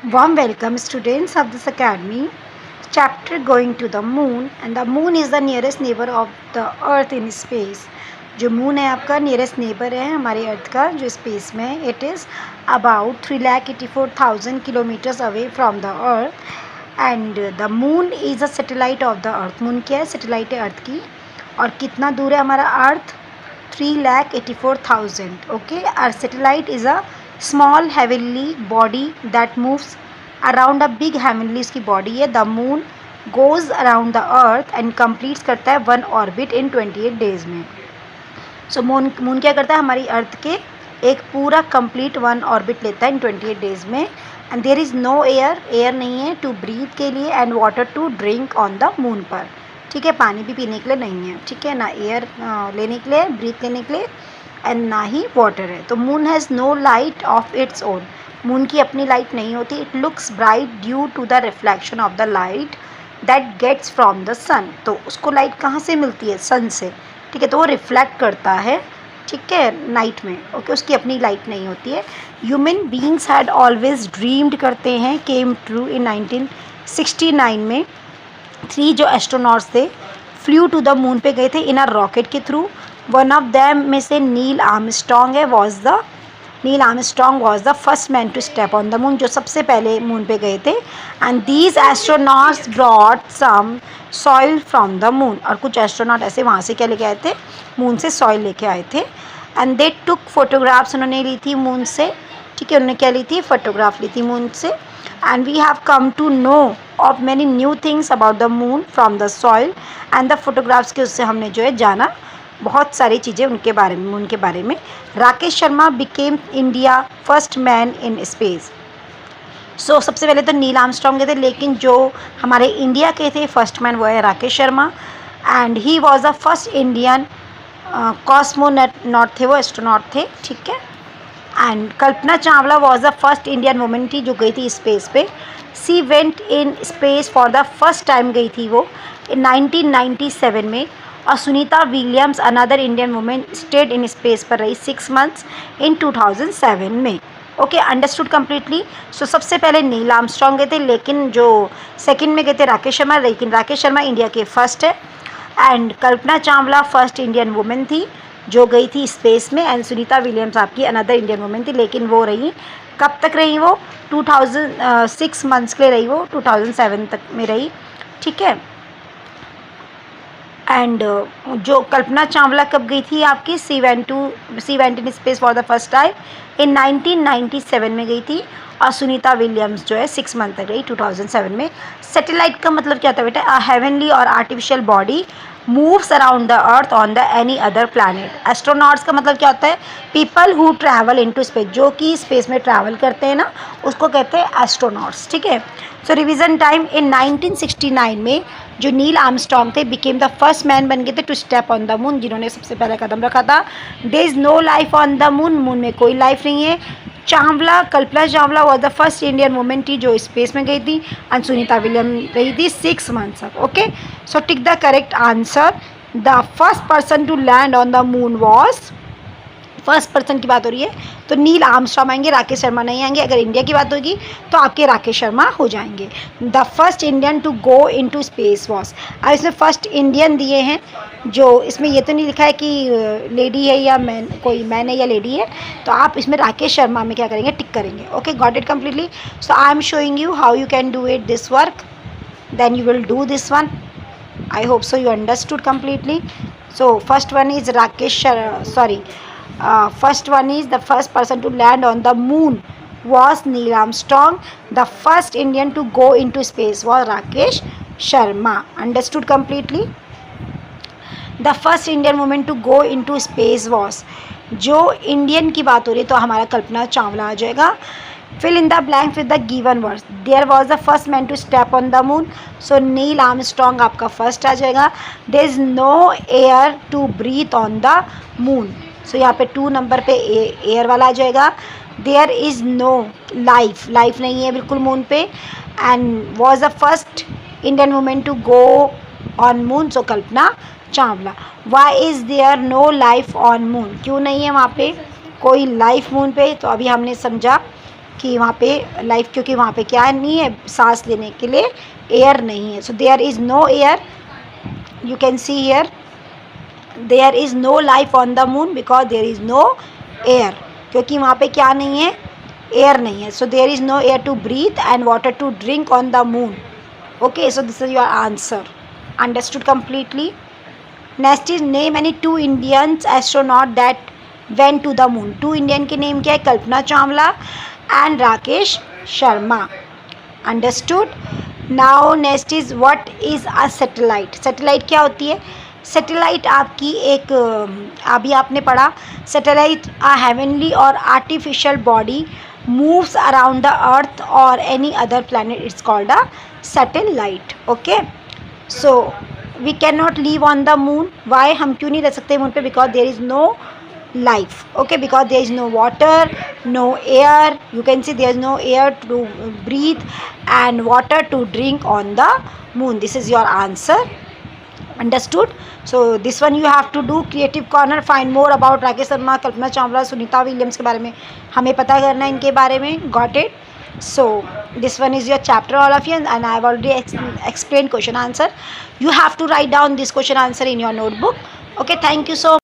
Warm welcome students of this academy. Chapter going to the moon, and the moon is the nearest neighbor of the earth in space. जो moon है आपका nearest neighbour है हमारे अर्थ का जो space में है. It is about 3,84,000 kilometres away from the earth and the moon is a satellite of the earth. Moon क्या है? सैटेलाइट है अर्थ की. और कितना दूर है हमारा earth? 3,84,000. Okay. Our satellite is a small heavenly body that moves around a big heavenly इसकी बॉडी है. The moon goes around the earth and completes करता है 1 ऑर्बिट इन 28 डेज़ में. सो मून क्या करता है? हमारी अर्थ के एक पूरा कंप्लीट 1 ऑर्बिट लेता है इन 28 डेज़ में. And there is no air नहीं है टू ब्रीथ के लिए and water to drink on the moon पर. ठीक है. पानी भी पीने के लिए नहीं है. ठीक है ना. एयर लेने के लिए, ब्रीथ लेने के लिए, एंड ना ही वाटर है. तो moon has no light of its own. Moon की अपनी लाइट नहीं होती. It looks bright due to the reflection of the light that gets from the sun. तो उसको लाइट कहाँ से मिलती है? सन से. ठीक है. तो वो रिफ्लेक्ट करता है. ठीक है. नाइट में. ओके. उसकी अपनी लाइट नहीं होती है. Human beings had always dreamed करते हैं केम ट्रू इन 1969 में. 3 जो एस्ट्रोनॉट्स थे फ्लू टू द मून पे गए थे इन अ रॉकेट के थ्रू. वन ऑफ देम में से Neil Armstrong was the first man to step on the moon. जो सबसे पहले मून पे गए थे. And these astronauts brought some soil from the moon. और कुछ एस्ट्रोनॉट ऐसे वहाँ से क्या लेके आए थे? मून से सॉइल लेके आए थे. And they took photographs. उन्होंने ली थी मून से. ठीक है. उन्होंने क्या ली थी? फोटोग्राफ ली थी मून से. And we have come to know of many new things about the moon from the soil. And the photographs के उससे हमने जो है जाना बहुत सारी चीज़ें उनके बारे में, मून के बारे में. Rakesh Sharma became India first man in space. So सबसे पहले तो नील आर्मस्ट्रॉन्ग गए थे, लेकिन जो हमारे इंडिया के थे फर्स्ट मैन वो है Rakesh Sharma. And he was the first Indian cosmonaut थे, वो एस्ट्रोनॉट थे. ठीक है. And Kalpana Chawla was the first Indian women थी जो गई थी स्पेस पे. She went in space for the first time गई थी वो 1997 में. और Sunita Williams another Indian women stayed in space पर रही 6 मंथ्स इन 2007 में. ओके. Understood completely. सो सबसे पहले नील आर्मस्ट्रॉन्ग गए थे, लेकिन जो सेकंड में गए थे राकेश शर्मा, लेकिन राकेश शर्मा इंडिया के फर्स्ट है. And Kalpana Chawla first Indian women थी जो गई थी स्पेस में. एंड सुनीता विलियम्स आपकी अनदर इंडियन वुमेन थी, लेकिन वो रही कब तक रही? वो 6 मंथ्स के लिए रही. वो 2007 तक में रही. ठीक है. एंड जो कल्पना चावला कब गई थी आपकी? She went in space for the first time in 1997 में गई थी. और सुनीता विलियम्स जो है 6 मंथ तक रही 2007 में. सैटेलाइट का मतलब क्या था बेटा? अ heavenly or artificial body moves around the earth on the any other planet. Astronauts का मतलब क्या होता है? People who travel into space. जो कि स्पेस में ट्रैवल करते हैं ना, उसको कहते हैं एस्ट्रोनॉट्स. ठीक है. सो रिवीजन टाइम इन 1969 में जो नील आर्मस्ट्रॉन्ग थे बिकेम द फर्स्ट मैन बन गए थे to step on the moon, जिन्होंने सबसे पहला कदम रखा था. There is no life on the moon. Moon में कोई लाइफ नहीं है. Kalpana Chawla was the first Indian women थी जो स्पेस में गई थी. एंड सुनीता विलियम रही थी 6 मंथ्स तक. Okay. So tick the correct answer. The first person to land on the moon was, first person की बात हो रही है तो नील आर्मस्ट्रॉन्ग आएंगे, राकेश शर्मा नहीं आएंगे. अगर इंडिया की बात होगी तो आपके राकेश शर्मा हो जाएंगे. The first Indian to go into space was. अब इसमें फर्स्ट इंडियन दिए हैं, जो इसमें ये तो नहीं लिखा है कि लेडी है या मैन, कोई मैन है या लेडी है. तो आप इसमें राकेश शर्मा में क्या करेंगे? टिक करेंगे. Okay. Got it completely. So I am showing you how you can do it this work. Then you will do this one. I hope so you understood completely. So first one is first one is the first person to land on the moon was Neil Armstrong. The first Indian to go into space was Rakesh Sharma. Understood completely? The first Indian woman to go into space was, जो Indian की बात हो रही है तो हमारा कल्पना चावला आ जाएगा. Fill in the blanks with the given words. There was the first man to step on the moon. So Neil Armstrong आपका first आ जाएगा. There is no air to breathe on the moon. So यहाँ पे 2 number पे air वाला आ जाएगा. There is no life. Life नहीं है बिल्कुल मून पे. And was the first Indian woman to go on moon. So Kalpana Chawla. Why is there no life on moon? क्यों नहीं है वहाँ पे कोई लाइफ मून पे? तो अभी हमने समझा कि वहाँ पे लाइफ, क्योंकि वहाँ पे क्या नहीं है, सांस लेने के लिए एयर नहीं है. So there is no air. You can see here, there is no life on the moon because there is no air. क्योंकि वहाँ पे क्या नहीं है, एयर नहीं है. So there is no air to breathe and water to drink on the moon. Okay, so this is your answer. Understood completely. Next is name any 2 Indians astronaut that went to the moon. 2 Indian के name क्या है? Kalpana Chawla and Rakesh Sharma. Understood. Now next is what is a satellite. Satellite क्या होती है? Satellite आपकी एक अभी आपने पढ़ा, satellite a heavenly or artificial body moves around the earth or any other planet. It's called a satellite. Okay, so we can not live on the moon. Why? हम क्यों नहीं रह सकते मून पे? Because there is no life. Okay, because there is no water, no air. You can see there is no air to breathe and water to drink on the moon. This is your answer. Understood? So this one you have to do creative corner. Find more about Rakesh Sharma, Kalpana Chawla, Sunita Williams के बारे में हमें पता करना है, इनके बारे में. Got it? So this one is your chapter, all of you, and I have already explained question answer. You have to write down this question answer in your notebook. Okay, thank you so